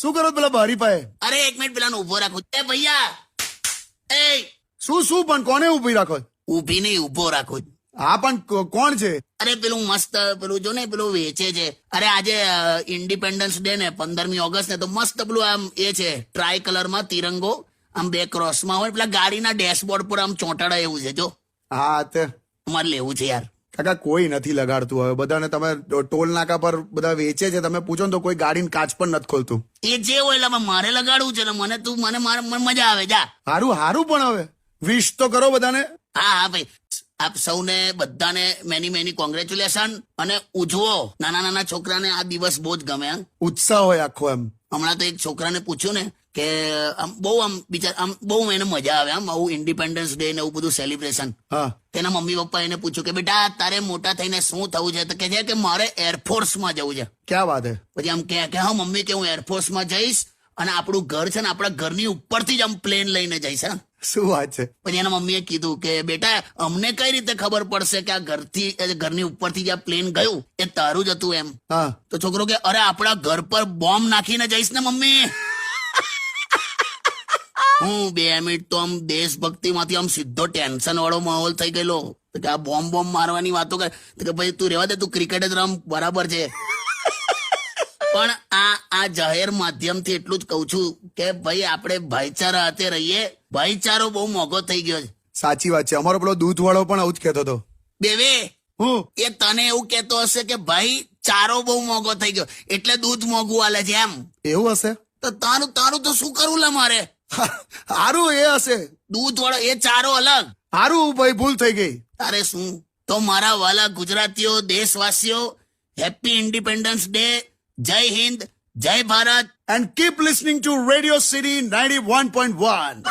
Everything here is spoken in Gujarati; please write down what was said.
શું કરો પેલા બારી પાસે? અરે એક મિનિટ પેલા ઉભો રાખો. એ ભૈયા, એ શું પણ કોને ઉભી રાખો? ઉભી નહીં, ઉભો રાખો. હા પણ કોણ છે? અરે પેલું મસ્ત પેલું જો ને પેલું વેચે છે. અરે આજે ઇન્ડિપેન્ડન્સ ડે ને 15મી ઓગસ્ટ ને તો મસ્ત પેલું આમ એ છે ટ્રાય કલરમાં તિરંગો આમ 2 ક્રોસમાં હોય પેલા ગાડીના ડેશબોર્ડ પર આમ ચોંટાડા એવું છે. જો હા તે અમારે લેવું છે યાર. કાકા કોઈ નથી લગાડતું હવે. બધાને તમે ટોલ નાકા પર બધા વેચે છે, તમે પૂછો ને તો કોઈ ગાડીને કાચ પણ નથી ખોલતું. એ જે હોય એટલે મારે લગાડવું છે ને મને તું મને મજા આવે. જા હારું પણ હવે વિશ તો કરો બધાને. હા હા ભાઈ, આપ સૌને બધાને મેની કોંગ્રેચ્યુલેશન અને ઉજવો. નાના છોકરાને આ દિવસ બહુ જ ગમે. ઉત્સાહ હોય આખો એમ. હમણાં તો એક છોકરાને પૂછ્યું ને કે આમ બહુ આમ બિચાર આમ બહુ એને મજા આવે આમ આવું ઇન્ડિપેન્ડન્સ ડે ને એવું બધું સેલિબ્રેશન. હા તેના મમ્મી પપ્પા એને પૂછ્યું કે બેટા તારે મોટા થઈને શું થવું છે? તો કે છે કે મારે એરફોર્સમાં જવું છે. ક્યાં વાત હે? પછી આમ કે હા મમ્મી કે હું એરફોર્સમાં જઈશ અને આપણું ઘર છે ને આપણા ઘરની ઉપરથી જ આમ પ્લેન લઈને જઈશ. શું વાત છે? પછી એના મમ્મીએ કીધું કે બેટા અમને કઈ રીતે ખબર પડશે કે આ ઘરની ઉપરથી જે પ્લેન ગયું એ તારું જ હતું એમ? હા તો છોકરો કે અરે આપણા ઘર પર બોમ્બ નાખીને જઈશ ને મમ્મી. હું 2 મિનિટ તો આમ દેશભક્તિમાંથી આમ સીધો ટેન્શન વાળો માહોલ થઈ ગયેલો કે આ બોમ્બ મારવાની વાતો કરે. કે ભાઈ તું રહેવા દે, તું ક્રિકેટ જ રમ, બરાબર છે. પણ આ જાહેર માધ્યમથી એટલું જ કહું છું કે ભાઈ આપણે ભાઈચારા હાથે રહીએ. ભાઈચારો બહુ મોંઘો થઈ ગયો છે. સાચી વાત છે. અમારો પેલો દૂધ વાળો પણ આવું જ કહેતો હતો. બેવે હું એ તને એવું કહેતો હશે કે ભાઈ ચારો બહુ મોંઘો થઈ ગયો એટલે દૂધ મોંઘું આલે છે એમ. એવું હશે? તો તારું તો શું કરવું લે મારે? હારું એ હશે. દૂધ વાળો એ ચારો અલગ. હારું ભાઈ, ભૂલ થઈ ગઈ. તારે શું? તો મારા વાલા ગુજરાતીઓ, દેશવાસીઓ, હેપી ઇન્ડિપેન્ડન્સ ડે. જય હિન્દ, જય Bharat. And keep listening to Radio City 91.1.